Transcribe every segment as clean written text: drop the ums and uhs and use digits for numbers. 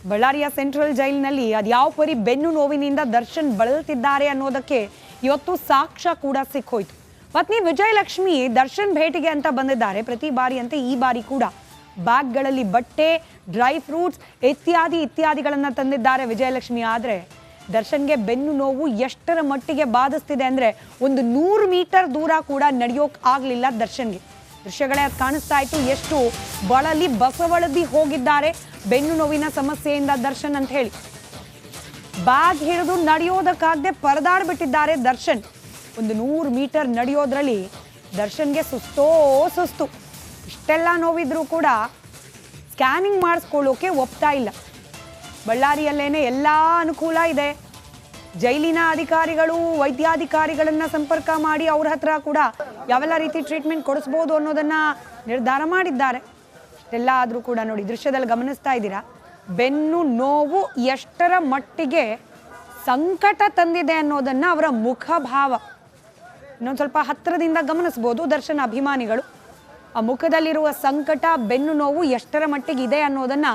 ಬಳ್ಳಾರಿಯ ಸೆಂಟ್ರಲ್ ಜೈಲಿನಲ್ಲಿ ಅದ್ಯಾವ ಪರಿ ಬೆನ್ನು ನೋವಿನಿಂದ ದರ್ಶನ್ ಬಳಲ್ತಿದ್ದಾರೆ ಅನ್ನೋದಕ್ಕೆ ಇವತ್ತು ಸಾಕ್ಷ್ಯ ಕೂಡ ಸಿಕ್ಕೋಯ್ತು. ಪತ್ನಿ ವಿಜಯಲಕ್ಷ್ಮಿ ದರ್ಶನ್ ಭೇಟಿಗೆ ಅಂತ ಬಂದಿದ್ದಾರೆ. ಪ್ರತಿ ಬಾರಿಯಂತೆ ಈ ಬಾರಿ ಕೂಡ ಬ್ಯಾಗ್ಗಳಲ್ಲಿ ಬಟ್ಟೆ, ಡ್ರೈ ಫ್ರೂಟ್ಸ್ ಇತ್ಯಾದಿಗಳನ್ನು ತಂದಿದ್ದಾರೆ ವಿಜಯಲಕ್ಷ್ಮಿ. ಆದರೆ ದರ್ಶನ್ಗೆ ಬೆನ್ನು ನೋವು ಎಷ್ಟರ ಮಟ್ಟಿಗೆ ಬಾಧಿಸ್ತಿದೆ ಅಂದರೆ 100 ಮೀಟರ್ ದೂರ ಕೂಡ ನಡೆಯೋಕೆ ಆಗಲಿಲ್ಲ ದರ್ಶನ್ಗೆ. ದೃಶ್ಯಗಳೇ ಅದು ಕಾಣಿಸ್ತಾ ಇತ್ತು, ಎಷ್ಟು ಬಳಲಿ ಬಸವಳದಿ ಹೋಗಿದ್ದಾರೆ ಬೆನ್ನು ನೋವಿನ ಸಮಸ್ಯೆಯಿಂದ ದರ್ಶನ್ ಅಂತ ಹೇಳಿ. ಬ್ಯಾಗ್ ಹಿಡಿದು ನಡೆಯೋದಕ್ಕಾಗದೆ ಪರದಾಡ್ಬಿಟ್ಟಿದ್ದಾರೆ ದರ್ಶನ್. 100 ಮೀಟರ್ ನಡೆಯೋದ್ರಲ್ಲಿ ದರ್ಶನ್ಗೆ ಸುಸ್ತು. ಇಷ್ಟೆಲ್ಲ ನೋವಿದ್ರೂ ಕೂಡ ಸ್ಕ್ಯಾನಿಂಗ್ ಮಾಡಿಸ್ಕೊಳ್ಳೋಕೆ ಒಪ್ತಾ ಇಲ್ಲ. ಬಳ್ಳಾರಿಯಲ್ಲೇನೆ ಎಲ್ಲ ಅನುಕೂಲ ಇದೆ. ಜೈಲಿನ ಅಧಿಕಾರಿಗಳು ವೈದ್ಯಾಧಿಕಾರಿಗಳನ್ನ ಸಂಪರ್ಕ ಮಾಡಿ ಅವ್ರ ಹತ್ರ ಕೂಡ ಯಾವೆಲ್ಲ ರೀತಿ ಟ್ರೀಟ್ಮೆಂಟ್ ಕೊಡಿಸ್ಬೋದು ಅನ್ನೋದನ್ನ ನಿರ್ಧಾರ ಮಾಡಿದ್ದಾರೆ. ಇಷ್ಟೆಲ್ಲ ಆದರೂ ಕೂಡ ನೋಡಿ, ದೃಶ್ಯದಲ್ಲಿ ಗಮನಿಸ್ತಾ ಇದ್ದೀರಾ, ಬೆನ್ನು ನೋವು ಎಷ್ಟರ ಮಟ್ಟಿಗೆ ಸಂಕಟ ತಂದಿದೆ ಅನ್ನೋದನ್ನ ಅವರ ಮುಖಭಾವ ಇನ್ನೊಂದು ಸ್ವಲ್ಪ ಹತ್ತಿರದಿಂದ ಗಮನಿಸ್ಬೋದು. ದರ್ಶನ್ ಅಭಿಮಾನಿಗಳು ಆ ಮುಖದಲ್ಲಿರುವ ಸಂಕಟ, ಬೆನ್ನು ನೋವು ಎಷ್ಟರ ಮಟ್ಟಿಗೆ ಇದೆ ಅನ್ನೋದನ್ನ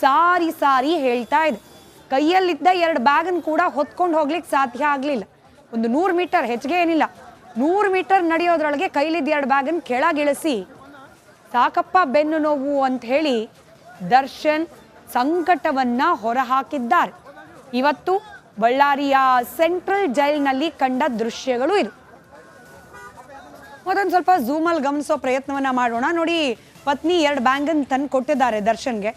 ಸಾರಿ ಹೇಳ್ತಾ ಇದೆ. ಕೈಯಲ್ಲಿದ್ದ 2 ಬ್ಯಾಗನ್ನು ಕೂಡ ಹೊತ್ಕೊಂಡು ಹೋಗ್ಲಿಕ್ಕೆ ಸಾಧ್ಯ ಆಗಲಿಲ್ಲ. 100 ಮೀಟರ್, ಹೆಚ್ಚಿಗೆ ಏನಿಲ್ಲ, 100 ಮೀಟರ್ ನಡೆಯೋದ್ರೊಳಗೆ ಕೈಲಿದ್ದ 2 ಬ್ಯಾಗನ್ನು ಕೆಳಗಿಳಿಸಿ ಸಾಕಪ್ಪ ಬೆನ್ನು ನೋವು ಅಂತ ಹೇಳಿ ದರ್ಶನ್ ಸಂಕಟವನ್ನ ಹೊರಹಾಕಿದ್ದಾರೆ. ಇವತ್ತು ಬಳ್ಳಾರಿಯ ಸೆಂಟ್ರಲ್ ಜೈಲ್ನಲ್ಲಿ ಕಂಡ ದೃಶ್ಯಗಳು ಇದು. ಮತ್ತೊಂದು ಸ್ವಲ್ಪ ಝೂಮಲ್ಲಿ ಗಮನಿಸೋ ಪ್ರಯತ್ನವನ್ನ ಮಾಡೋಣ. ನೋಡಿ, ಪತ್ನಿ 2 ಬ್ಯಾಗನ್ನು ತಂದು ಕೊಟ್ಟಿದ್ದಾರೆ ದರ್ಶನ್ಗೆ.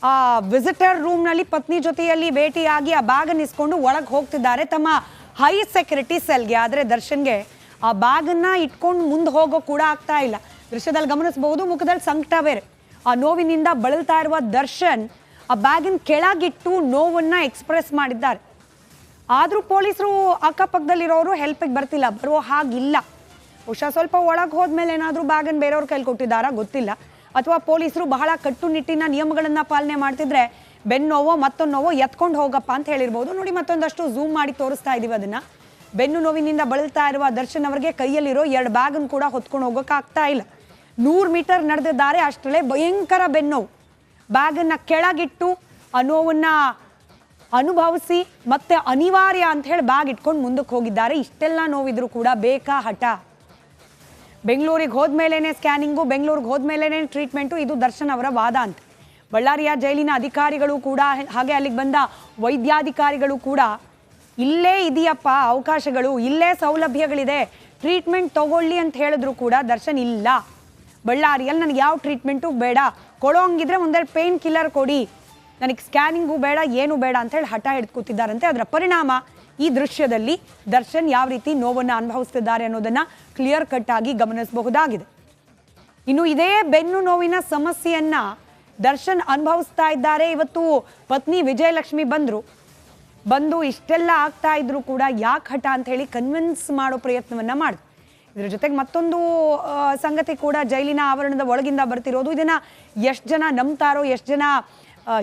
ಆ ವಿಸಿಟರ್ ರೂಮ್ನಲ್ಲಿ ಪತ್ನಿ ಜೊತೆಯಲ್ಲಿ ಭೇಟಿಯಾಗಿ ಆ ಬ್ಯಾಗನ್ನು ಇಸ್ಕೊಂಡು ಒಳಗೆ ಹೋಗ್ತಿದ್ದಾರೆ ತಮ್ಮ ಹೈ ಸೆಕ್ಯೂರಿಟಿ ಸೆಲ್ಗೆ. ಆದರೆ ದರ್ಶನ್ಗೆ ಆ ಬ್ಯಾಗನ್ನು ಇಟ್ಕೊಂಡು ಮುಂದೆ ಹೋಗೋ ಕೂಡ ಆಗ್ತಾ ಇಲ್ಲ. ದೃಶ್ಯದಲ್ಲಿ ಗಮನಿಸಬಹುದು, ಮುಖದಲ್ಲಿ ಸಂಕಟ ಬೇರೆ. ಆ ನೋವಿನಿಂದ ಬಳಲ್ತಾ ಇರುವ ದರ್ಶನ್ ಆ ಬ್ಯಾಗನ್ನು ಕೆಳಗಿಟ್ಟು ನೋವನ್ನ ಎಕ್ಸ್ಪ್ರೆಸ್ ಮಾಡಿದ್ದಾರೆ. ಆದರೂ ಪೊಲೀಸರು ಅಕ್ಕಪಕ್ಕದಲ್ಲಿರೋರು ಹೆಲ್ಪಿಗೆ ಬರ್ತಿಲ್ಲ, ಬರೋ ಹಾಗಿಲ್ಲ. ಬಹುಶಃ ಸ್ವಲ್ಪ ಒಳಗೆ ಹೋದ್ಮೇಲೆ ಏನಾದರೂ ಬ್ಯಾಗನ್ನು ಬೇರೆಯವ್ರ ಕೈಲಿ ಕೊಟ್ಟಿದ್ದಾರಾ ಗೊತ್ತಿಲ್ಲ, ಅಥವಾ ಪೊಲೀಸರು ಬಹಳ ಕಟ್ಟುನಿಟ್ಟಿನ ನಿಯಮಗಳನ್ನು ಪಾಲನೆ ಮಾಡ್ತಿದ್ರೆ ಬೆನ್ನೋವೋ ಮತ್ತೊಂದು ನೋವೋ ಎತ್ಕೊಂಡು ಹೋಗಪ್ಪ ಅಂತ ಹೇಳಿರ್ಬೋದು. ನೋಡಿ, ಮತ್ತೊಂದಷ್ಟು ಝೂಮ್ ಮಾಡಿ ತೋರಿಸ್ತಾ ಇದೀವಿ ಅದನ್ನ. ಬೆನ್ನು ನೋವಿನಿಂದ ಬಳಲ್ತಾ ಇರುವ ದರ್ಶನ್ ಅವರಿಗೆ ಕೈಯಲ್ಲಿರೋ 2 ಬ್ಯಾಗನ್ನು ಕೂಡ ಹೊತ್ಕೊಂಡು ಹೋಗೋಕ್ಕಾಗ್ತಾ ಇಲ್ಲ. 100 ಮೀಟರ್ ನಡೆದಿದ್ದಾರೆ, ಅಷ್ಟರಲ್ಲೇ ಭಯಂಕರ ಬೆನ್ನೋವು. ಬ್ಯಾಗನ್ನು ಕೆಳಗಿಟ್ಟು ಆ ನೋವನ್ನ ಅನುಭವಿಸಿ ಮತ್ತೆ ಅನಿವಾರ್ಯ ಅಂತ ಹೇಳಿ ಬ್ಯಾಗ್ ಇಟ್ಕೊಂಡು ಮುಂದಕ್ಕೆ ಹೋಗಿದ್ದಾರೆ. ಇಷ್ಟೆಲ್ಲ ನೋವಿದ್ರು ಕೂಡ ಬೇಕಾ ಹಠ. ಬೆಂಗಳೂರಿಗೆ ಹೋದ್ಮೇಲೆ ಸ್ಕ್ಯಾನಿಂಗು, ಬೆಂಗಳೂರಿಗೆ ಹೋದ್ಮೇಲೆ ಟ್ರೀಟ್ಮೆಂಟು, ಇದು ದರ್ಶನ್ ಅವರ ವಾದ ಅಂತ. ಬಳ್ಳಾರಿಯ ಜೈಲಿನ ಅಧಿಕಾರಿಗಳು ಕೂಡ ಹಾಗೆ ಅಲ್ಲಿಗೆ ಬಂದ ವೈದ್ಯಾಧಿಕಾರಿಗಳು ಕೂಡ ಇಲ್ಲೇ ಇದೆಯಪ್ಪ ಅವಕಾಶಗಳು, ಇಲ್ಲೇ ಸೌಲಭ್ಯಗಳಿದೆ, ಟ್ರೀಟ್ಮೆಂಟ್ ತಗೊಳ್ಳಿ ಅಂತ ಹೇಳಿದ್ರು ಕೂಡ ದರ್ಶನ್ ಇಲ್ಲ, ಬಳ್ಳಾರಿಯಲ್ಲಿ ನನಗೆ ಯಾವ ಟ್ರೀಟ್ಮೆಂಟು ಬೇಡ, ಕೊಡೋ ಹಂಗಿದ್ರೆ ಒಂದೆರಡು ಪೇನ್ ಕಿಲ್ಲರ್ ಕೊಡಿ, ನನಗೆ ಸ್ಕ್ಯಾನಿಂಗು ಬೇಡ, ಏನು ಬೇಡ ಅಂತ ಹೇಳಿ ಹಠ ಹಿಡಿದು ಕೂತಿದ್ದಾರಂತೆ. ಅದರ ಪರಿಣಾಮ ಈ ದೃಶ್ಯದಲ್ಲಿ ದರ್ಶನ್ ಯಾವ ರೀತಿ ನೋವನ್ನು ಅನುಭವಿಸ್ತಿದ್ದಾರೆ ಅನ್ನೋದನ್ನ ಕ್ಲಿಯರ್ ಕಟ್ ಆಗಿ ಗಮನಿಸಬಹುದಾಗಿದೆ. ಇನ್ನು ಇದೇ ಬೆನ್ನು ನೋವಿನ ಸಮಸ್ಯೆಯನ್ನ ದರ್ಶನ್ ಅನುಭವಿಸ್ತಾ ಇದ್ದಾರೆ. ಇವತ್ತು ಪತ್ನಿ ವಿಜಯಲಕ್ಷ್ಮಿ ಬಂದು ಇಷ್ಟೆಲ್ಲ ಆಗ್ತಾ ಇದ್ರು ಕೂಡ ಯಾಕೆ ಹಠ ಅಂತ ಹೇಳಿ ಕನ್ವಿನ್ಸ್ ಮಾಡೋ ಪ್ರಯತ್ನವನ್ನ ಮಾಡಿದ್ರು. ಇದ್ರ ಜೊತೆಗೆ ಮತ್ತೊಂದು ಸಂಗತಿ ಕೂಡ ಜೈಲಿನ ಆವರಣದ ಒಳಗಿಂದ ಬರ್ತಿರೋದು. ಇದನ್ನ ಎಷ್ಟು ಜನ ನಂಬ್ತಾರೋ, ಎಷ್ಟು ಜನ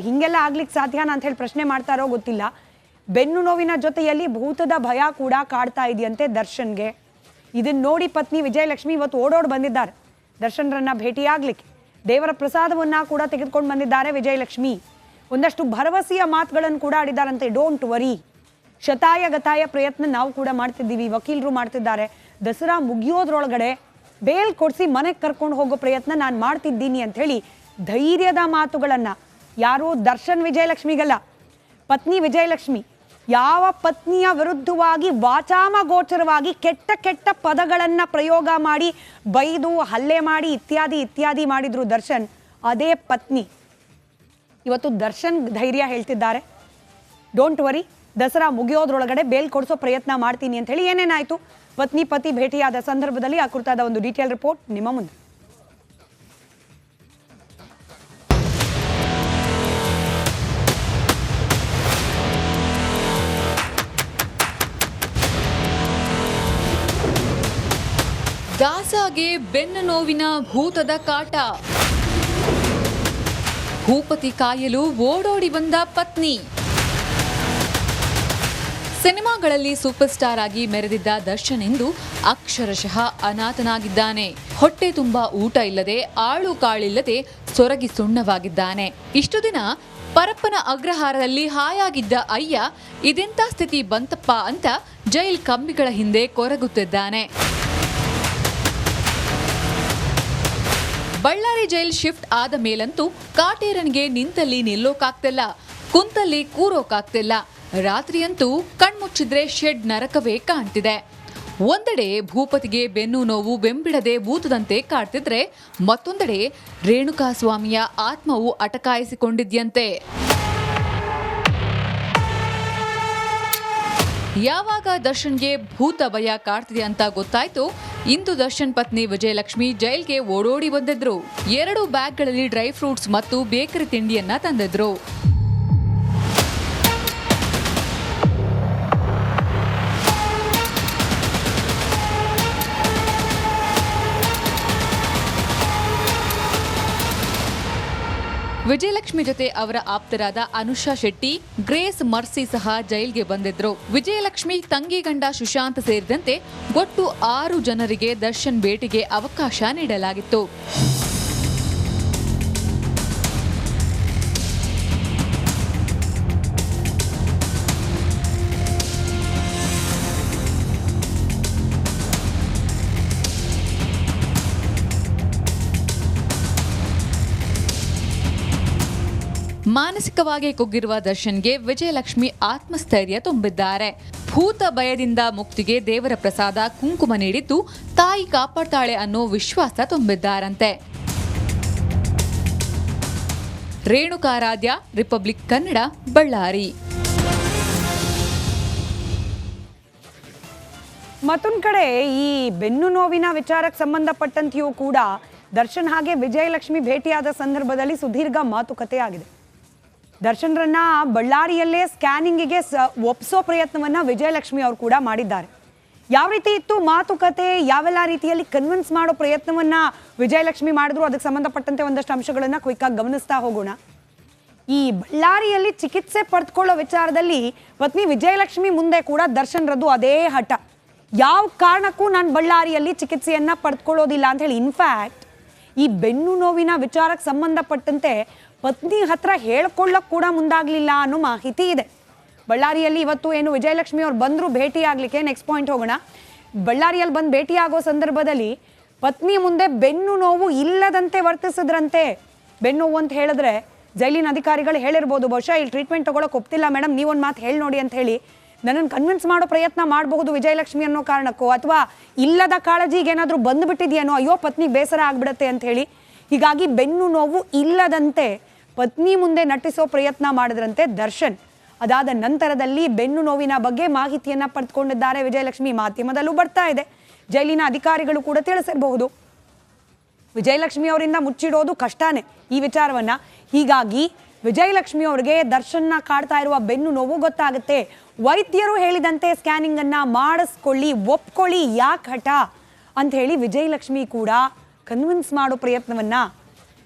ಹಿಂಗೆಲ್ಲ ಆಗ್ಲಿಕ್ಕೆ ಸಾಧ್ಯನಾ ಅಂತ ಹೇಳಿ ಪ್ರಶ್ನೆ ಮಾಡ್ತಾರೋ ಗೊತ್ತಿಲ್ಲ. ಬೆನ್ನು ನೋವಿನ ಜೊತೆಯಲ್ಲಿ ಭೂತದ ಭಯ ಕೂಡ ಕಾಡ್ತಾ ಇದೆಯಂತೆ ದರ್ಶನ್ಗೆ. ಇದನ್ನ ನೋಡಿ ಪತ್ನಿ ವಿಜಯಲಕ್ಷ್ಮಿ ಇವತ್ತು ಓಡೋಡ್ ಬಂದಿದ್ದಾರೆ ದರ್ಶನ್ರನ್ನ ಭೇಟಿಯಾಗ್ಲಿಕ್ಕೆ. ದೇವರ ಪ್ರಸಾದವನ್ನ ಕೂಡ ತೆಗೆದುಕೊಂಡು ಬಂದಿದ್ದಾರೆ ವಿಜಯಲಕ್ಷ್ಮಿ. ಒಂದಷ್ಟು ಭರವಸೆಯ ಮಾತುಗಳನ್ನು ಕೂಡ ಆಡಿದಾರಂತೆ. ಡೋಂಟ್ ವರಿ, ಶತಾಯ ಗತಾಯ ಪ್ರಯತ್ನ ನಾವು ಕೂಡ ಮಾಡ್ತಿದ್ದೀವಿ, ವಕೀಲರು ಮಾಡ್ತಿದ್ದಾರೆ, ದಸರಾ ಮುಗಿಯೋದ್ರೊಳಗಡೆ ಬೇಲ್ ಕೊಡಿಸಿ ಮನೆಗೆ ಕರ್ಕೊಂಡು ಹೋಗೋ ಪ್ರಯತ್ನ ನಾನು ಮಾಡ್ತಿದ್ದೀನಿ ಅಂತ ಹೇಳಿ ಧೈರ್ಯದ ಮಾತುಗಳನ್ನ, ಯಾರು ದರ್ಶನ್ ವಿಜಯಲಕ್ಷ್ಮಿಗಲ್ಲ, ಪತ್ನಿ ವಿಜಯಲಕ್ಷ್ಮಿ ಯಾವ ಪತ್ನಿಯ ವಿರುದ್ಧವಾಗಿ ವಾಚಾಮಗೋಚರವಾಗಿ ಕೆಟ್ಟ ಪದಗಳನ್ನ ಪ್ರಯೋಗ ಮಾಡಿ ಬೈದು ಹಲ್ಲೆ ಮಾಡಿ ಇತ್ಯಾದಿ ಮಾಡಿದ್ರು ದರ್ಶನ್, ಅದೇ ಪತ್ನಿ ಇವತ್ತು ದರ್ಶನ್ ಧೈರ್ಯ ಹೇಳ್ತಿದ್ದಾರೆ. ಡೋಂಟ್ ವರಿ, ದಸರಾ ಮುಗಿಯೋದ್ರೊಳಗಡೆ ಬೇಲ್ ಕೊಡಿಸೋ ಪ್ರಯತ್ನ ಮಾಡ್ತೀನಿ ಅಂತ ಹೇಳಿ. ಏನೇನಾಯ್ತು ಪತಿ ಭೇಟಿಯಾದ ಸಂದರ್ಭದಲ್ಲಿ ಆ ಕುರಿತಾದ ಒಂದು ಡೀಟೇಲ್ ರಿಪೋರ್ಟ್ ನಿಮ್ಮ ಮುಂದೆ. ದಾಸಾಗೆ ಬೆನ್ನು ನೋವಿನ ಭೂತದ ಕಾಟ. ಭೂಪತಿ ಕಾಯಲು ಓಡೋಡಿ ಬಂದ ಪತ್ನಿ. ಸಿನಿಮಾಗಳಲ್ಲಿ ಸೂಪರ್ ಸ್ಟಾರ್ ಆಗಿ ಮೆರೆದಿದ್ದ ದರ್ಶನ್ ಇಂದು ಅಕ್ಷರಶಃ ಅನಾಥನಾಗಿದ್ದಾನೆ. ಹೊಟ್ಟೆ ತುಂಬಾ ಊಟ ಇಲ್ಲದೆ, ಆಳು ಕಾಳಿಲ್ಲದೆ ಸೊರಗಿ ಸುಣ್ಣವಾಗಿದ್ದಾನೆ. ಇಷ್ಟು ದಿನ ಪರಪ್ಪನ ಅಗ್ರಹಾರದಲ್ಲಿ ಹಾಯಾಗಿದ್ದ ಅಯ್ಯ ಇದೆಂಥ ಸ್ಥಿತಿ ಬಂತಪ್ಪ ಅಂತ ಜೈಲ್ ಕಂಬಿಗಳ ಹಿಂದೆ ಕೊರಗುತ್ತಿದ್ದಾನೆ. ಬಳ್ಳಾರಿ ಜೈಲ್ ಶಿಫ್ಟ್ ಆದ ಮೇಲಂತೂ ಕಾಟೇರನ್ಗೆ ನಿಂತಲ್ಲಿ ನಿಲ್ಲೋಕಾಗ್ತಿಲ್ಲ, ಕುಂತಲ್ಲಿ ಕೂರೋಕಾಗ್ತಿಲ್ಲ. ರಾತ್ರಿಯಂತೂ ಕಣ್ಮುಚ್ಚಿದ್ರೆ ಶೆಡ್ ನರಕವೇ ಕಾಣ್ತಿದೆ. ಒಂದೆಡೆ ಭೂಪತಿಗೆ ಬೆನ್ನು ನೋವು ಬೆಂಬಿಡದೆ ಭೂತದಂತೆ ಕಾಡ್ತಿದ್ರೆ, ಮತ್ತೊಂದೆಡೆ ರೇಣುಕಾಸ್ವಾಮಿಯ ಆತ್ಮವು ಅಟಕಾಯಿಸಿಕೊಂಡಿದ್ಯಂತೆ. ಯಾವಾಗ ದರ್ಶನ್ಗೆ ಭೂತ ಭಯ ಕಾಡ್ತಿದೆ ಅಂತ ಗೊತ್ತಾಯ್ತು, ಇಂದು ದರ್ಶನ್ ಪತ್ನಿ ವಿಜಯಲಕ್ಷ್ಮಿ ಜೈಲ್ಗೆ ಓಡೋಡಿ ಬಂದಿದ್ರು. 2 ಬ್ಯಾಗ್ಗಳಲ್ಲಿ ಡ್ರೈ ಫ್ರೂಟ್ಸ್ ಮತ್ತು ಬೇಕರಿ ತಿಂಡಿಯನ್ನ ತಂದಿದ್ರು. ವಿಜಯಲಕ್ಷ್ಮಿ ಜೊತೆ ಅವರ ಆಪ್ತರಾದ ಅನುಷಾ ಶೆಟ್ಟಿ, ಗ್ರೇಸ್ ಮರ್ಸಿ ಸಹ ಜೈಲ್ಗೆ ಬಂದಿದ್ರು. ವಿಜಯಲಕ್ಷ್ಮಿ ತಂಗಿ ಗಂಡ ಸುಶಾಂತ್ ಸೇರಿದಂತೆ ಒಟ್ಟು 6 ಜನರಿಗೆ ದರ್ಶನ್ ಭೇಟಿಗೆ ಅವಕಾಶ ನೀಡಲಾಗಿತ್ತು. ಮಾನಸಿಕವಾಗಿ ಕುಗ್ಗಿರುವ ದರ್ಶನ್ಗೆ ವಿಜಯಲಕ್ಷ್ಮಿ ಆತ್ಮಸ್ಥೈರ್ಯ ತುಂಬಿದ್ದಾರೆ. ಭೂತ ಭಯದಿಂದ ಮುಕ್ತಿಗೆ ದೇವರ ಪ್ರಸಾದ ಕುಂಕುಮ ನೀಡಿದ್ದು ತಾಯಿ ಕಾಪಾಡ್ತಾಳೆ ಅನ್ನೋ ವಿಶ್ವಾಸ ತುಂಬಿದ್ದಾರಂತೆ. ರೇಣುಕಾರಾಧ್ಯ, ರಿಪಬ್ಲಿಕ್ ಕನ್ನಡ, ಬಳ್ಳಾರಿ. ಮತ್ತೊಂದು ಕಡೆ ಈ ಬೆನ್ನು ನೋವಿನ ವಿಚಾರಕ್ಕೆ ಸಂಬಂಧಪಟ್ಟಂತೆಯೂ ಕೂಡ ದರ್ಶನ್ ಹಾಗೆ ವಿಜಯಲಕ್ಷ್ಮಿ ಭೇಟಿಯಾದ ಸಂದರ್ಭದಲ್ಲಿ ಸುದೀರ್ಘ ಮಾತುಕತೆ ಆಗಿದೆ. ದರ್ಶನ್ರನ್ನ ಬಳ್ಳಾರಿಯಲ್ಲೇ ಸ್ಕ್ಯಾನಿಂಗಿಗೆ ಒಪ್ಸೋ ಪ್ರಯತ್ನವನ್ನ ವಿಜಯಲಕ್ಷ್ಮಿ ಅವರು ಕೂಡ ಮಾಡಿದ್ದಾರೆ. ಯಾವ ರೀತಿ ಇತ್ತು ಮಾತುಕತೆ, ಯಾವೆಲ್ಲ ರೀತಿಯಲ್ಲಿ ಕನ್ವಿನ್ಸ್ ಮಾಡೋ ಪ್ರಯತ್ನವನ್ನ ವಿಜಯಲಕ್ಷ್ಮಿ ಮಾಡಿದ್ರು, ಅದಕ್ಕೆ ಸಂಬಂಧಪಟ್ಟಂತೆ ಒಂದಷ್ಟು ಅಂಶಗಳನ್ನ ಕ್ವಿಕ್ ಆಗಿ ಗಮನಿಸ್ತಾ ಹೋಗೋಣ. ಈ ಬಳ್ಳಾರಿಯಲ್ಲಿ ಚಿಕಿತ್ಸೆ ಪಡೆದುಕೊಳ್ಳೋ ವಿಚಾರದಲ್ಲಿ ಪತ್ನಿ ವಿಜಯಲಕ್ಷ್ಮಿ ಮುಂದೆ ಕೂಡ ದರ್ಶನ್ರದ್ದು ಅದೇ ಹಠ. ಯಾವ ಕಾರಣಕ್ಕೂ ನಾನು ಬಳ್ಳಾರಿಯಲ್ಲಿ ಚಿಕಿತ್ಸೆಯನ್ನ ಪಡೆದುಕೊಳ್ಳೋದಿಲ್ಲ ಅಂತ ಹೇಳಿ. ಇನ್ಫ್ಯಾಕ್ಟ್ ಈ ಬೆನ್ನು ನೋವಿನ ವಿಚಾರಕ್ಕೆ ಸಂಬಂಧಪಟ್ಟಂತೆ ಪತ್ನಿ ಹತ್ರ ಹೇಳ್ಕೊಳ್ಳೋಕೆ ಕೂಡ ಮುಂದಾಗಲಿಲ್ಲ ಅನ್ನೋ ಮಾಹಿತಿ ಇದೆ. ಬಳ್ಳಾರಿಯಲ್ಲಿ ಇವತ್ತು ಏನು ವಿಜಯಲಕ್ಷ್ಮಿ ಅವ್ರು ಬಂದರು ಭೇಟಿ ಆಗಲಿಕ್ಕೆ, ನೆಕ್ಸ್ಟ್ ಪಾಯಿಂಟ್ ಹೋಗೋಣ. ಬಳ್ಳಾರಿಯಲ್ಲಿ ಬಂದು ಭೇಟಿ ಆಗೋ ಸಂದರ್ಭದಲ್ಲಿ ಪತ್ನಿ ಮುಂದೆ ಬೆನ್ನು ನೋವು ಇಲ್ಲದಂತೆ ವರ್ತಿಸಿದ್ರಂತೆ. ಬೆನ್ನು ನೋವು ಅಂತ ಹೇಳಿದ್ರೆ ಜೈಲಿನ ಅಧಿಕಾರಿಗಳು ಹೇಳಿರ್ಬೋದು, ಬಹುಶಃ ಇಲ್ಲಿ ಟ್ರೀಟ್ಮೆಂಟ್ ತೊಗೊಳಕ್ಕೆ ಒಪ್ತಿಲ್ಲ ಮೇಡಮ್, ನೀವೊಂದು ಮಾತು ಹೇಳಿ ನೋಡಿ ಅಂತ ಹೇಳಿ ನನ್ನನ್ನು ಕನ್ವಿನ್ಸ್ ಮಾಡೋ ಪ್ರಯತ್ನ ಮಾಡಬಹುದು ವಿಜಯಲಕ್ಷ್ಮಿ ಅನ್ನೋ ಕಾರಣಕ್ಕೋ, ಅಥವಾ ಇಲ್ಲದ ಕಾಳಜಿಗೆ ಏನಾದರೂ ಬಂದುಬಿಟ್ಟಿದೆಯೇನೋ, ಅಯ್ಯೋ ಪತ್ನಿಗೆ ಬೇಸರ ಆಗ್ಬಿಡತ್ತೆ ಅಂತ ಹೇಳಿ. ಹೀಗಾಗಿ ಬೆನ್ನು ನೋವು ಇಲ್ಲದಂತೆ ಪತ್ನಿ ಮುಂದೆ ನಟಿಸೋ ಪ್ರಯತ್ನ ಮಾಡಿದ್ರಂತೆ ದರ್ಶನ್. ಅದಾದ ನಂತರದಲ್ಲಿ ಬೆನ್ನು ನೋವಿನ ಬಗ್ಗೆ ಮಾಹಿತಿಯನ್ನ ಪಡೆದುಕೊಂಡಿದ್ದಾರೆ ವಿಜಯಲಕ್ಷ್ಮಿ. ಮಾಧ್ಯಮದಲ್ಲೂ ಬರ್ತಾ ಇದೆ, ಜೈಲಿನ ಅಧಿಕಾರಿಗಳು ಕೂಡ ತಿಳಿಸಿರಬಹುದು. ವಿಜಯಲಕ್ಷ್ಮಿ ಅವರಿಂದ ಮುಚ್ಚಿಡೋದು ಕಷ್ಟನೇ ಈ ವಿಚಾರವನ್ನ. ಹೀಗಾಗಿ ವಿಜಯಲಕ್ಷ್ಮಿ ಅವರಿಗೆ ದರ್ಶನ್ನ ಕಾಡ್ತಾ ಇರುವ ಬೆನ್ನು ನೋವು ಗೊತ್ತಾಗುತ್ತೆ. ವೈದ್ಯರು ಹೇಳಿದಂತೆ ಸ್ಕ್ಯಾನಿಂಗ್ ಅನ್ನ ಮಾಡಿಸ್ಕೊಳ್ಳಿ, ಒಪ್ಕೊಳ್ಳಿ, ಯಾಕೆ ಹಠ ಅಂತ ಹೇಳಿ ವಿಜಯಲಕ್ಷ್ಮಿ ಕೂಡ ಕನ್ವಿನ್ಸ್ ಮಾಡೋ ಪ್ರಯತ್ನವನ್ನ,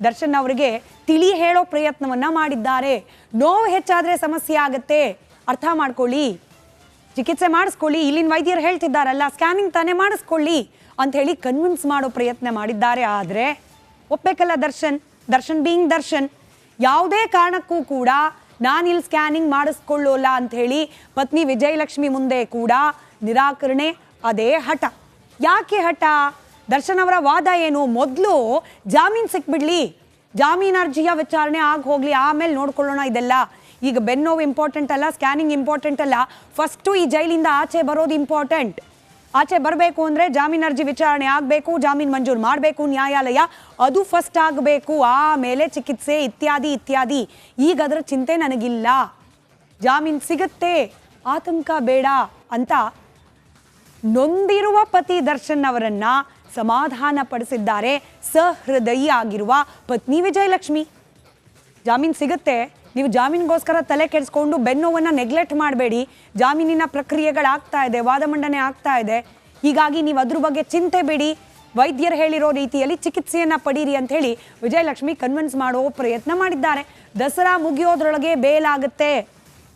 ದರ್ಶನ್ ಅವರಿಗೆ ತಿಳಿ ಹೇಳೋ ಪ್ರಯತ್ನವನ್ನ ಮಾಡಿದ್ದಾರೆ. ನೋವು ಹೆಚ್ಚಾದ್ರೆ ಸಮಸ್ಯೆ ಆಗತ್ತೆ, ಅರ್ಥ ಮಾಡ್ಕೊಳ್ಳಿ, ಚಿಕಿತ್ಸೆ ಮಾಡಿಸ್ಕೊಳ್ಳಿ, ಇಲ್ಲಿನ ವೈದ್ಯರು ಹೇಳ್ತಿದ್ದಾರಲ್ಲ ಸ್ಕ್ಯಾನಿಂಗ್ ತಾನೇ ಮಾಡಿಸ್ಕೊಳ್ಳಿ ಅಂತ ಹೇಳಿ ಕನ್ವಿನ್ಸ್ ಮಾಡೋ ಪ್ರಯತ್ನ ಮಾಡಿದ್ದಾರೆ. ಆದರೆ ಒಪ್ಪಬೇಕಲ್ಲ ದರ್ಶನ್ ಬೀಯಿಂಗ್ ದರ್ಶನ್, ಯಾವುದೇ ಕಾರಣಕ್ಕೂ ಕೂಡ ನಾನಿಲ್ಲಿ ಸ್ಕ್ಯಾನಿಂಗ್ ಮಾಡಿಸ್ಕೊಳ್ಳೋಲ್ಲ ಅಂತ ಹೇಳಿ ಪತ್ನಿ ವಿಜಯಲಕ್ಷ್ಮಿ ಮುಂದೆ ಕೂಡ ನಿರಾಕರಣೆ, ಅದೇ ಹಠ. ಯಾಕೆ ಹಠ? ದರ್ಶನ್ ಅವರ ವಾದ ಏನು? ಮೊದಲು ಜಾಮೀನು ಸಿಕ್ಬಿಡ್ಲಿ, ಜಾಮೀನು ಅರ್ಜಿಯ ವಿಚಾರಣೆ ಆಗಿ ಹೋಗ್ಲಿ, ಆಮೇಲೆ ನೋಡ್ಕೊಳ್ಳೋಣ ಇದೆಲ್ಲ. ಈಗ ಬೆನ್ನೋವು ಇಂಪಾರ್ಟೆಂಟ್ ಅಲ್ಲ, ಸ್ಕ್ಯಾನಿಂಗ್ ಇಂಪಾರ್ಟೆಂಟ್ ಅಲ್ಲ, ಫಸ್ಟು ಈ ಜೈಲಿಂದ ಆಚೆ ಬರೋದು ಇಂಪಾರ್ಟೆಂಟ್. ಆಚೆ ಬರಬೇಕು ಅಂದರೆ ಜಾಮೀನು ಅರ್ಜಿ ವಿಚಾರಣೆ ಆಗಬೇಕು, ಜಾಮೀನು ಮಂಜೂರು ಮಾಡಬೇಕು ನ್ಯಾಯಾಲಯ, ಅದು ಫಸ್ಟ್ ಆಗಬೇಕು, ಆಮೇಲೆ ಚಿಕಿತ್ಸೆ ಇತ್ಯಾದಿ ಇತ್ಯಾದಿ. ಈಗ ಅದರ ಚಿಂತೆ ನನಗಿಲ್ಲ, ಜಾಮೀನು ಸಿಗುತ್ತೆ, ಆತಂಕ ಬೇಡ ಅಂತ ನೊಂದಿರುವ ಪತಿ ದರ್ಶನ್ ಅವರನ್ನ ಸಮಾಧಾನ ಪಡಿಸಿದ್ದಾರೆ ಸಹೃದಯಿ ಆಗಿರುವ ಪತ್ನಿ ವಿಜಯಲಕ್ಷ್ಮಿ. ಜಾಮೀನು ಸಿಗುತ್ತೆ, ನೀವು ಜಾಮೀನಿಗೋಸ್ಕರ ತಲೆ ಕೆಡಿಸ್ಕೊಂಡು ಬೆನ್ನೋವನ್ನು ನೆಗ್ಲೆಕ್ಟ್ ಮಾಡಬೇಡಿ, ಜಾಮೀನಿನ ಪ್ರಕ್ರಿಯೆಗಳಾಗ್ತಾ ಇದೆ, ವಾದ ಮಂಡನೆ ಆಗ್ತಾ ಇದೆ, ಹೀಗಾಗಿ ನೀವು ಅದ್ರ ಬಗ್ಗೆ ಚಿಂತೆ ಬೇಡಿ, ವೈದ್ಯರು ಹೇಳಿರೋ ರೀತಿಯಲ್ಲಿ ಚಿಕಿತ್ಸೆಯನ್ನು ಪಡೀರಿ ಅಂತ ಹೇಳಿ ವಿಜಯಲಕ್ಷ್ಮಿ ಕನ್ವಿನ್ಸ್ ಮಾಡೋ ಪ್ರಯತ್ನ ಮಾಡಿದ್ದಾರೆ. ದಸರಾ ಮುಗಿಯೋದ್ರೊಳಗೆ ಬೇಲಾಗುತ್ತೆ.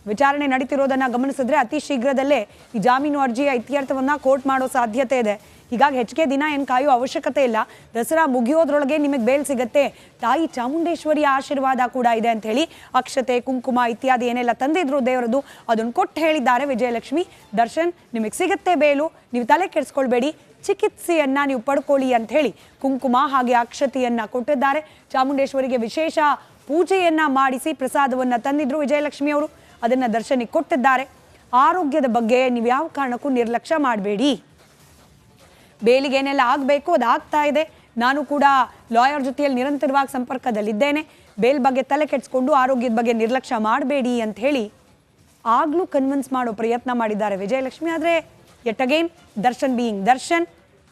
ವಿಚಾರಣೆ ನಡೀತಿರೋದನ್ನು ಗಮನಿಸಿದ್ರೆ ಅತಿ ಶೀಘ್ರದಲ್ಲೇ ಈ ಜಾಮೀನು ಅರ್ಜಿಯ ಇತ್ಯರ್ಥವನ್ನು ಕೋರ್ಟ್ ಮಾಡೋ ಸಾಧ್ಯತೆ ಇದೆ. ಹೀಗಾಗಿ ಹೆಚ್ಚಿಗೆ ದಿನ ಏನು ಕಾಯೋ ಅವಶ್ಯಕತೆ ಇಲ್ಲ. ದಸರಾ ಮುಗಿಯೋದ್ರೊಳಗೆ ನಿಮಗೆ ಬೇಲ್ ಸಿಗತ್ತೆ. ತಾಯಿ ಚಾಮುಂಡೇಶ್ವರಿಯ ಆಶೀರ್ವಾದ ಕೂಡ ಇದೆ ಅಂತ ಹೇಳಿ ಅಕ್ಷತೆ, ಕುಂಕುಮ ಇತ್ಯಾದಿ ಏನೆಲ್ಲ ತಂದಿದ್ರು ದೇವರದು ಅದನ್ನು ಕೊಟ್ಟು ಹೇಳಿದ್ದಾರೆ ವಿಜಯಲಕ್ಷ್ಮಿ. ದರ್ಶನ್ ನಿಮಗೆ ಸಿಗತ್ತೆ ಬೇಲು, ನೀವು ತಲೆ ಕೆಡಿಸ್ಕೊಳ್ಬೇಡಿ, ಚಿಕಿತ್ಸೆಯನ್ನ ನೀವು ಪಡ್ಕೊಳ್ಳಿ ಅಂತ ಹೇಳಿ ಕುಂಕುಮ ಹಾಗೆ ಅಕ್ಷತೆಯನ್ನ ಕೊಟ್ಟಿದ್ದಾರೆ. ಚಾಮುಂಡೇಶ್ವರಿಗೆ ವಿಶೇಷ ಪೂಜೆಯನ್ನ ಮಾಡಿಸಿ ಪ್ರಸಾದವನ್ನ ತಂದಿದ್ರು ವಿಜಯಲಕ್ಷ್ಮಿ ಅವರು, ಅದನ್ನ ದರ್ಶನಿಗೆ ಕೊಟ್ಟಿದ್ದಾರೆ. ಆರೋಗ್ಯದ ಬಗ್ಗೆ ನೀವು ಯಾವ ಕಾರಣಕ್ಕೂ ನಿರ್ಲಕ್ಷ್ಯ ಮಾಡಬೇಡಿ. ಬೇಲಿಗೆ ಏನೆಲ್ಲ ಆಗಬೇಕು ಅದು ಆಗ್ತಾ ಇದೆ. ನಾನು ಕೂಡ ಲಾಯರ್ ಜೊತೆಯಲ್ಲಿ ನಿರಂತರವಾಗಿ ಸಂಪರ್ಕದಲ್ಲಿದ್ದೇನೆ. ಬೇಲ್ ಬಗ್ಗೆ ತಲೆ ಕೆಡಿಸ್ಕೊಂಡು ಆರೋಗ್ಯದ ಬಗ್ಗೆ ನಿರ್ಲಕ್ಷ್ಯ ಮಾಡಬೇಡಿ ಅಂತ ಹೇಳಿ ಆಗ್ಲೂ ಕನ್ವಿನ್ಸ್ ಮಾಡೋ ಪ್ರಯತ್ನ ಮಾಡಿದ್ದಾರೆ ವಿಜಯಲಕ್ಷ್ಮಿ. ಆದರೆ yet again Darshan being Darshan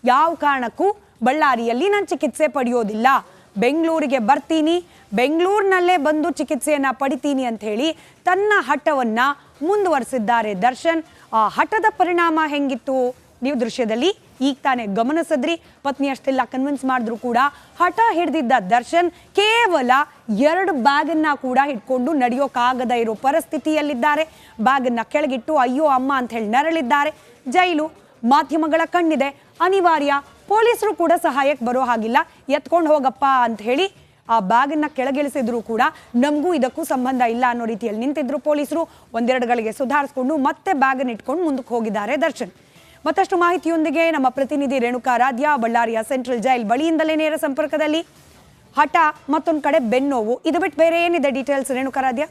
ಯಾವ ಕಾರಣಕ್ಕೂ ಬಳ್ಳಾರಿಯಲ್ಲಿ ನಾನು ಚಿಕಿತ್ಸೆ ಪಡೆಯೋದಿಲ್ಲ, ಬೆಂಗಳೂರಿಗೆ ಬರ್ತೀನಿ, ಬೆಂಗಳೂರಿನಲ್ಲೇ ಬಂದು ಚಿಕಿತ್ಸೆಯನ್ನ ಪಡಿತೀನಿ ಅಂತ ಹೇಳಿ ತನ್ನ ಹಠವನ್ನ ಮುಂದುವರಿಸಿದ್ದಾರೆ ದರ್ಶನ್. ಆ ಹಠದ ಪರಿಣಾಮ ಹೆಂಗಿತ್ತು ನೀವು ದೃಶ್ಯದಲ್ಲಿ ಈಗ ತಾನೇ ಗಮನಿಸಿದ್ರಿ. ಪತ್ನಿ ಅಷ್ಟೆಲ್ಲ ಕನ್ವಿನ್ಸ್ ಮಾಡಿದ್ರು ಕೂಡ ಹಠ ಹಿಡಿದಿದ್ದ ದರ್ಶನ್ ಕೇವಲ 2 ಬ್ಯಾಗನ್ನ ಕೂಡ ಹಿಡ್ಕೊಂಡು ನಡೆಯೋಕ್ಕಾಗದ ಇರೋ ಪರಿಸ್ಥಿತಿಯಲ್ಲಿದ್ದಾರೆ. ಬ್ಯಾಗನ್ನ ಕೆಳಗಿಟ್ಟು ಅಯ್ಯೋ ಅಮ್ಮ ಅಂತ ಹೇಳಿ ನರಳಿದ್ದಾರೆ. ಜೈಲು, ಮಾಧ್ಯಮಗಳ ಕಣ್ಣಿದೆ, ಅನಿವಾರ್ಯ, ಪೊಲೀಸರು ಕೂಡ ಸಹಾಯಕ್ಕೆ ಬರೋ ಹಾಗಿಲ್ಲ, ಎತ್ಕೊಂಡು ಹೋಗಪ್ಪ ಅಂತ ಹೇಳಿ ಆ ಬ್ಯಾಗನ್ನ ಕೆಳಗಿಳಿಸಿದ್ರು ಕೂಡ ನಮಗೂ ಇದಕ್ಕೂ ಸಂಬಂಧ ಇಲ್ಲ ಅನ್ನೋ ರೀತಿಯಲ್ಲಿ ನಿಂತಿದ್ರು ಪೊಲೀಸರು. 1-2 ಗಳಿಗೆ ಸುಧಾರಿಸ್ಕೊಂಡು ಮತ್ತೆ ಬ್ಯಾಗನ್ನು ಇಟ್ಕೊಂಡು ಮುಂದಕ್ಕೆ ಹೋಗಿದ್ದಾರೆ ದರ್ಶನ್. ಮತ್ತಷ್ಟು ಮಾಹಿತಿಯೊಂದಿಗೆ ನಮ್ಮ ಪ್ರತಿನಿಧಿ ರೇಣುಕಾ ರಾಧ್ಯ ಬಳ್ಳಾರಿಯ ಸೆಂಟ್ರಲ್ ಜೈಲ್ ಬಳಿಯಿಂದಲೇ ನೇರ ಸಂಪರ್ಕದಲ್ಲಿ. ಹಠ, ಮತ್ತೊಂದು ಕಡೆ ಬೆನ್ನೋವು, ಇದು ಬಿಟ್ಟು ಬೇರೆ ಏನಿದೆ ಡೀಟೇಲ್ಸ್ ರೇಣುಕಾ ರಾಧ್ಯ?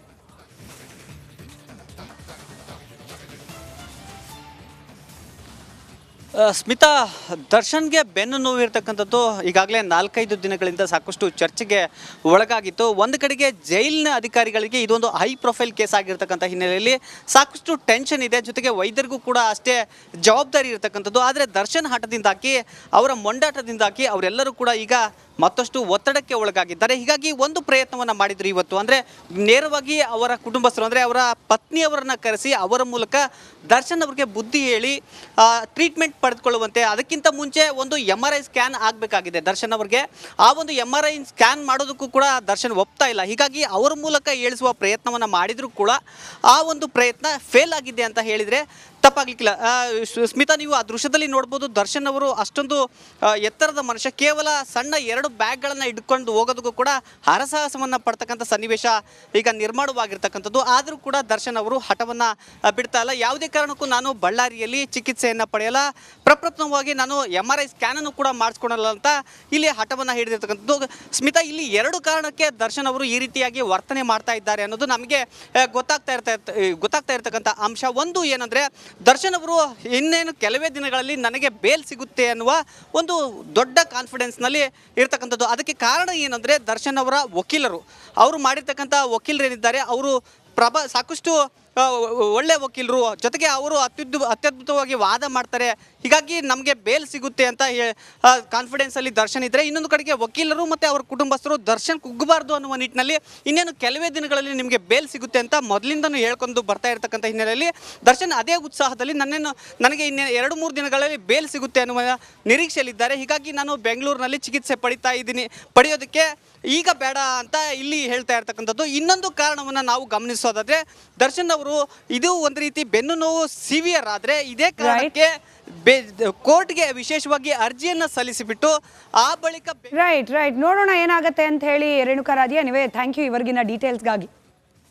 ಸ್ಮಿತಾ, ದರ್ಶನ್ಗೆ ಬೆನ್ನು ನೋವು ಇರ್ತಕ್ಕಂಥದ್ದು ಈಗಾಗಲೇ 4-5 ದಿನಗಳಿಂದ ಸಾಕಷ್ಟು ಚರ್ಚೆಗೆ ಒಳಗಾಗಿತ್ತು. ಒಂದು ಕಡೆಗೆ ಜೈಲಿನ ಅಧಿಕಾರಿಗಳಿಗೆ ಇದೊಂದು ಹೈ ಪ್ರೊಫೈಲ್ ಕೇಸ್ ಆಗಿರ್ತಕ್ಕಂಥ ಹಿನ್ನೆಲೆಯಲ್ಲಿ ಸಾಕಷ್ಟು ಟೆನ್ಷನ್ ಇದೆ, ಜೊತೆಗೆ ವೈದ್ಯರಿಗೂ ಕೂಡ ಅಷ್ಟೇ ಜವಾಬ್ದಾರಿ ಇರತಕ್ಕಂಥದ್ದು. ಆದರೆ ದರ್ಶನ್ ಹಠದಿಂದಾಗಿ, ಅವರ ಮೊಂಡಾಟದಿಂದಾಗಿ ಅವರೆಲ್ಲರೂ ಕೂಡ ಈಗ ಮತ್ತಷ್ಟು ಒತ್ತಡಕ್ಕೆ ಒಳಗಾಗಿದ್ದಾರೆ. ಹೀಗಾಗಿ ಒಂದು ಪ್ರಯತ್ನವನ್ನು ಮಾಡಿದ್ರು ಇವತ್ತು, ಅಂದರೆ ನೇರವಾಗಿ ಅವರ ಕುಟುಂಬಸ್ಥರು ಅಂದರೆ ಅವರ ಪತ್ನಿಯವರನ್ನು ಕರೆಸಿ ಅವರ ಮೂಲಕ ದರ್ಶನ್ ಅವರಿಗೆ ಬುದ್ಧಿ ಹೇಳಿ ಟ್ರೀಟ್ಮೆಂಟ್ ಪಡೆದುಕೊಳ್ಳುವಂತೆ. ಅದಕ್ಕಿಂತ ಮುಂಚೆ ಒಂದು MRI ಸ್ಕ್ಯಾನ್ ಆಗಬೇಕಾಗಿದೆ ದರ್ಶನ್ ಅವರಿಗೆ. ಆ ಒಂದು MRI ಸ್ಕ್ಯಾನ್ ಮಾಡೋದಕ್ಕೂ ಕೂಡ ದರ್ಶನ್ ಒಪ್ತಾ ಇಲ್ಲ. ಹೀಗಾಗಿ ಅವರ ಮೂಲಕ ಹೇಳಿಸುವ ಪ್ರಯತ್ನವನ್ನು ಮಾಡಿದರೂ ಕೂಡ ಆ ಒಂದು ಪ್ರಯತ್ನ ಫೇಲ್ ಆಗಿದೆ ಅಂತ ಹೇಳಿದರೆ ತಪ್ಪಾಗಲಿಕ್ಕಿಲ್ಲ. ಸ್ಮಿತಾ, ನೀವು ಆ ದೃಶ್ಯದಲ್ಲಿ ನೋಡ್ಬೋದು, ದರ್ಶನ್ ಅವರು ಅಷ್ಟೊಂದು ಎತ್ತರದ ಮನುಷ್ಯ, ಕೇವಲ ಸಣ್ಣ 2 ಬ್ಯಾಗ್ಗಳನ್ನು ಹಿಡ್ಕೊಂಡು ಹೋಗೋದಕ್ಕೂ ಕೂಡ ಹರಸಾಹಸವನ್ನು ಪಡ್ತಕ್ಕಂಥ ಸನ್ನಿವೇಶ ಈಗ ನಿರ್ಮಾಣವಾಗಿರ್ತಕ್ಕಂಥದ್ದು. ಆದರೂ ಕೂಡ ದರ್ಶನ್ ಅವರು ಹಠವನ್ನು ಬಿಡ್ತಾ ಇಲ್ಲ. ಯಾವುದೇ ಕಾರಣಕ್ಕೂ ನಾನು ಬಳ್ಳಾರಿಯಲ್ಲಿ ಚಿಕಿತ್ಸೆಯನ್ನು ಪಡೆಯಲ್ಲ, ಪ್ರಪ್ರಥಮವಾಗಿ ನಾನು MRI ಸ್ಕ್ಯಾನನ್ನು ಕೂಡ ಮಾಡಿಸ್ಕೊಳಲ್ಲ ಅಂತ ಇಲ್ಲಿ ಹಠವನ್ನು ಹಿಡಿದಿರ್ತಕ್ಕಂಥದ್ದು. ಸ್ಮಿತಾ, ಇಲ್ಲಿ 2 ಕಾರಣಕ್ಕೆ ದರ್ಶನ್ ಅವರು ಈ ರೀತಿಯಾಗಿ ವರ್ತನೆ ಮಾಡ್ತಾ ಇದ್ದಾರೆ ಅನ್ನೋದು ನಮಗೆ ಗೊತ್ತಾಗ್ತಾ ಇರ್ತಕ್ಕಂಥ ಅಂಶ. ಒಂದು ಏನಂದರೆ, ದರ್ಶನ್ ಅವರು ಇನ್ನೇನು ಕೆಲವೇ ದಿನಗಳಲ್ಲಿ ನನಗೆ ಬೇಲ್ ಸಿಗುತ್ತೆ ಅನ್ನುವ ಒಂದು ದೊಡ್ಡ ಕಾನ್ಫಿಡೆನ್ಸ್ನಲ್ಲಿ ಇರ್ತಕ್ಕಂಥದ್ದು. ಅದಕ್ಕೆ ಕಾರಣ ಏನಂದರೆ, ದರ್ಶನ್ ಅವರ ವಕೀಲರು, ಅವರು ಮಾಡಿರ್ತಕ್ಕಂಥ ವಕೀಲರು ಏನಿದ್ದಾರೆ ಅವರು ಸಾಕಷ್ಟು ಒಳ್ಳೆ ವಕೀಲರು, ಜೊತೆಗೆ ಅವರು ಅತ್ಯದ್ಭುತವಾಗಿ ವಾದ ಮಾಡ್ತಾರೆ. ಹೀಗಾಗಿ ನಮಗೆ ಬೇಲ್ ಸಿಗುತ್ತೆ ಅಂತ ಕಾನ್ಫಿಡೆನ್ಸಲ್ಲಿ ದರ್ಶನ್ ಇದ್ದರೆ, ಇನ್ನೊಂದು ಕಡೆಗೆ ವಕೀಲರು ಮತ್ತು ಅವರ ಕುಟುಂಬಸ್ಥರು ದರ್ಶನ್ ಕುಗ್ಗಬಾರ್ದು ಅನ್ನುವ ನಿಟ್ಟಿನಲ್ಲಿ ಇನ್ನೇನು ಕೆಲವೇ ದಿನಗಳಲ್ಲಿ ನಿಮಗೆ ಬೇಲ್ ಸಿಗುತ್ತೆ ಅಂತ ಮೊದಲಿಂದನೂ ಹೇಳ್ಕೊಂಡು ಬರ್ತಾ ಇರ್ತಕ್ಕಂಥ ಹಿನ್ನೆಲೆಯಲ್ಲಿ ದರ್ಶನ್ ಅದೇ ಉತ್ಸಾಹದಲ್ಲಿ ನನಗೆ ಇನ್ನೇನು 2-3 ದಿನಗಳಲ್ಲಿ ಬೇಲ್ ಸಿಗುತ್ತೆ ಅನ್ನುವ ನಿರೀಕ್ಷೆಯಲ್ಲಿದ್ದಾರೆ. ಹೀಗಾಗಿ ನಾನು ಬೆಂಗಳೂರಿನಲ್ಲಿ ಚಿಕಿತ್ಸೆ ಪಡೆಯೋದಕ್ಕೆ ಈಗ ಬೇಡ ಅಂತ ಇಲ್ಲಿ ಹೇಳ್ತಾ ಇರ್ತಕ್ಕಂಥದ್ದು. ಇನ್ನೊಂದು ಕಾರಣವನ್ನು ನಾವು ಗಮನಿಸೋದಾದರೆ, ದರ್ಶನ್ ಅವರು ಇದು ಒಂದು ರೀತಿ ಬೆನ್ನು ನೋವು ಸಿವಿಯರ್ ಆದರೆ ಇದೇ ಕಾರಣಕ್ಕೆ ಕೋರ್ಟ್ಗೆ ವಿಶೇಷವಾಗಿ ಅರ್ಜಿಯನ್ನು ಸಲ್ಲಿಸಿಬಿಟ್ಟು ಆ ಬಳಿಕ ರೈಟ್ ನೋಡೋಣ ಏನಾಗುತ್ತೆ ಅಂತ ಹೇಳಿ ರೇಣುಕಾ ರಾಧ್ಯ. ನೀವೇ ಥ್ಯಾಂಕ್ ಯು ಇವರ್ಗಿನ ಡೀಟೇಲ್ಸ್ಗಾಗಿ.